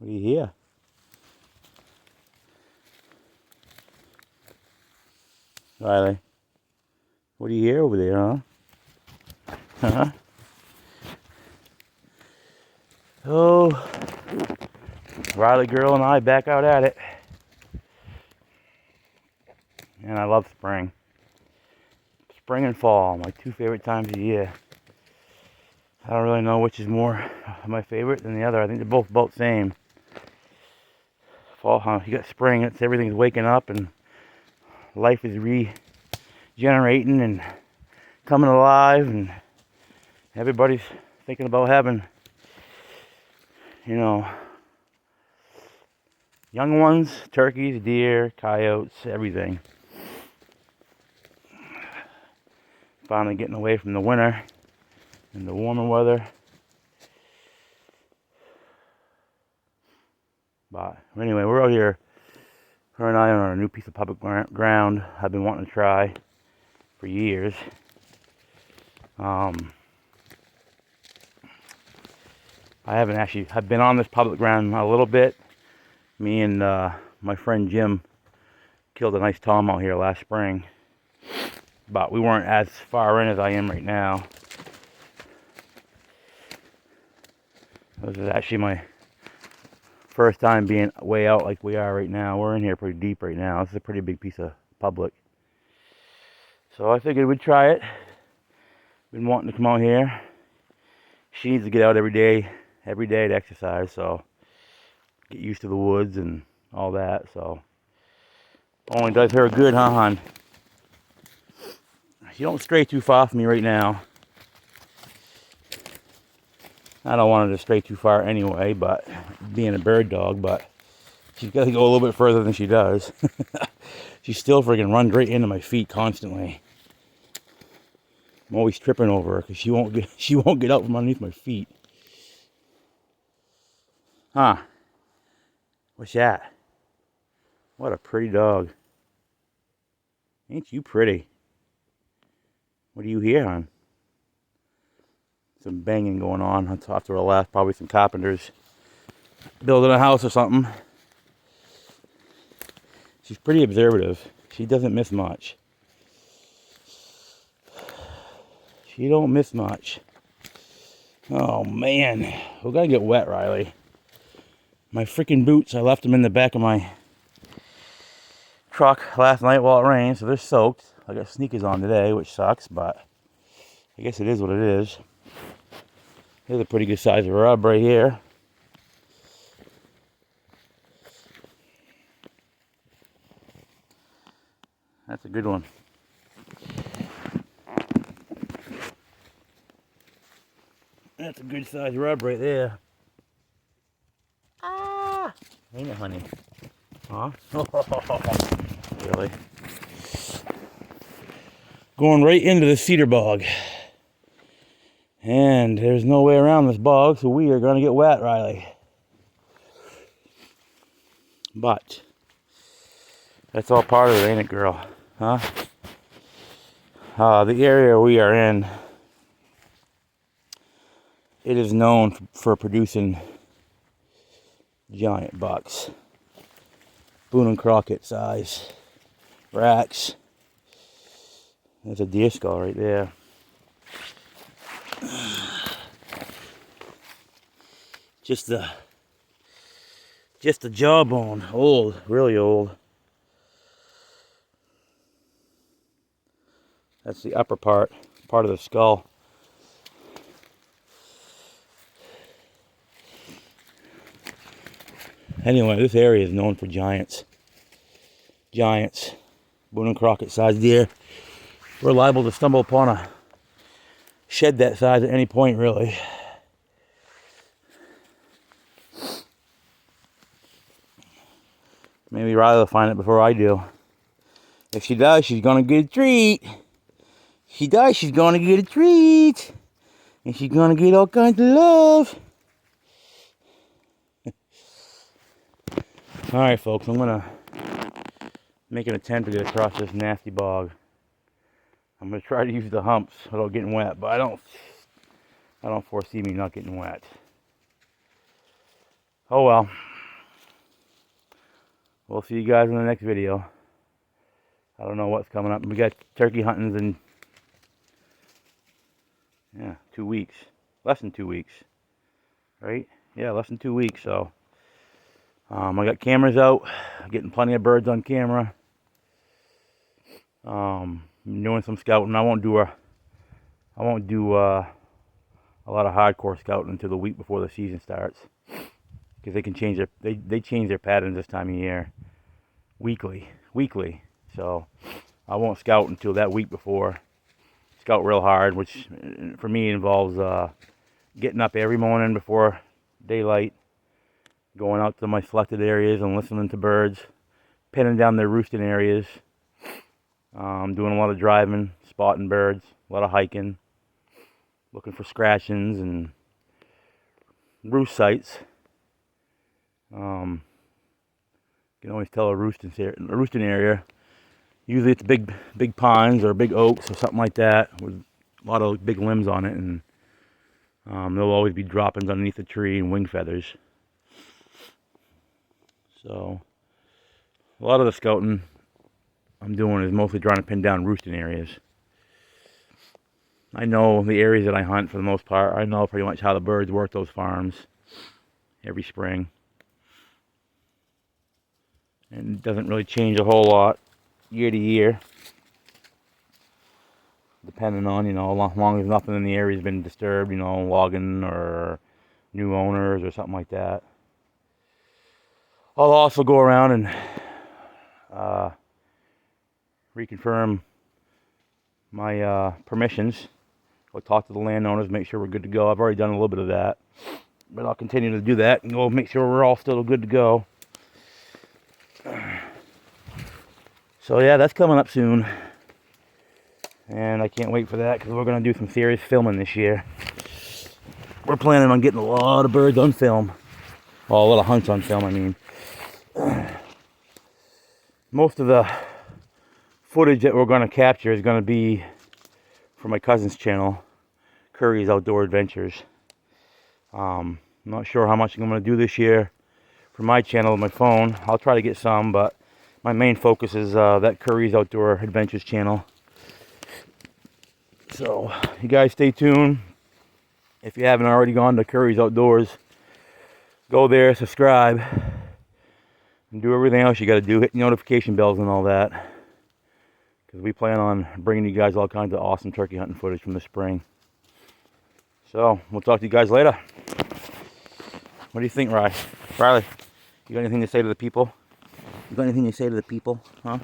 What do you hear? Rylie, what do you hear over there, huh? Huh? Oh, Rylie girl and I back out at it. And I love spring. Spring and fall, my two favorite times of year. I don't really know which is more my favorite than the other. I think they're both about the same. Fall, huh? You got spring, it's everything's waking up and life is regenerating and coming alive, and everybody's thinking about having, you know, young ones, turkeys, deer, coyotes, everything. Finally getting away from the winter and the warmer weather. But anyway, we're out here, her and I, on a new piece of public ground I've been wanting to try for years. I've been on this public ground a little bit. Me and my friend Jim killed a nice tom out here last spring, but we weren't as far in as I am right now. This is actually my first time being way out like we are right now. We're in here pretty deep right now. This is a pretty big piece of public. So I figured we'd try it. Been wanting to come out here. She needs to get out every day to exercise, so get used to the woods and all that. So only does her good, huh, hon? She don't stray too far from me right now. I don't want her to stray too far anyway, but being a bird dog, but she's got to go a little bit further than she does. She still friggin' runs right into my feet constantly. I'm always tripping over her because she won't get out from underneath my feet. Huh? What's that? What a pretty dog. Ain't you pretty? What do you hear, hon? Some banging going on off to the left. Probably some carpenters building a house or something. She's pretty observative. She doesn't miss much. She don't miss much. Oh man, we're gonna get wet, Rylie. My freaking boots, I left them in the back of my truck last night while it rained, so they're soaked. I got sneakers on today, which sucks, but I guess it is what it is. Here's a pretty good size rub right here. That's a good one. That's a good size rub right there. Ah! Ain't it, honey? Huh? Really? Going right into the cedar bog. And there's no way around this bog, so we are going to get wet, Rylie. But that's all part of it, ain't it, girl? Huh? The area we are in, it is known for producing giant bucks. Boone and Crockett size racks. There's a deer skull right there. Just the jawbone. Old, really old. That's the upper part of the skull. Anyway, this area is known for giants. Giants. Boone and Crockett size deer. We're liable to stumble upon a shed that size at any point, really. Maybe Rylie will find it before I do. If she does, she's gonna get a treat. If she does, she's gonna get a treat. And she's gonna get all kinds of love. Alright, folks, I'm gonna make an attempt to get across this nasty bog. I'm gonna try to use the humps without getting wet, but I don't foresee me not getting wet. Oh well. we'll see you guys in the next video. I don't know what's coming up. We got turkey hunting in, yeah, 2 weeks. Less than 2 weeks. Right? Yeah, less than 2 weeks. So, I got cameras out. Getting plenty of birds on camera. Doing some scouting. I won't do a lot of hardcore scouting until the week before the season starts, because they can change they change their patterns this time of year weekly. So I won't scout until that week before. Scout real hard, which for me involves getting up every morning before daylight, going out to my selected areas and listening to birds, pinning down their roosting areas, doing a lot of driving, spotting birds, a lot of hiking, looking for scratchings and roost sites. You can always tell a roosting area. Usually it's big pines or big oaks or something like that with a lot of big limbs on it, and there'll always be droppings underneath the tree and wing feathers. So a lot of the scouting I'm doing is mostly trying to pin down roosting areas. I know the areas that I hunt for the most part. I know pretty much how the birds work those farms every spring. And it doesn't really change a whole lot year to year, depending on, as long as nothing in the area has been disturbed, logging or new owners or something like that. I'll also go around and reconfirm my permissions. Go talk to the landowners, make sure we're good to go. I've already done a little bit of that, but I'll continue to do that and go make sure we're all still good to go. So yeah, that's coming up soon, and I can't wait for that, because we're going to do some serious filming this year. We're planning on getting a lot of birds on film. Well, a lot of hunts on film, I mean. Most of the footage that we're going to capture is going to be from my cousin's channel, Curry's Outdoor Adventures. I'm not sure how much I'm going to do this year for my channel with my phone. I'll try to get some, but my main focus is that Curry's Outdoor Adventures channel. So you guys stay tuned. If you haven't already gone to Curry's Outdoors, go there, subscribe, and do everything else you got to do. Hit notification bells and all that, because we plan on bringing you guys all kinds of awesome turkey hunting footage from the spring. So we'll talk to you guys later. What do you think, Rylie? You got anything to say to the people? You got anything to say to the people, huh?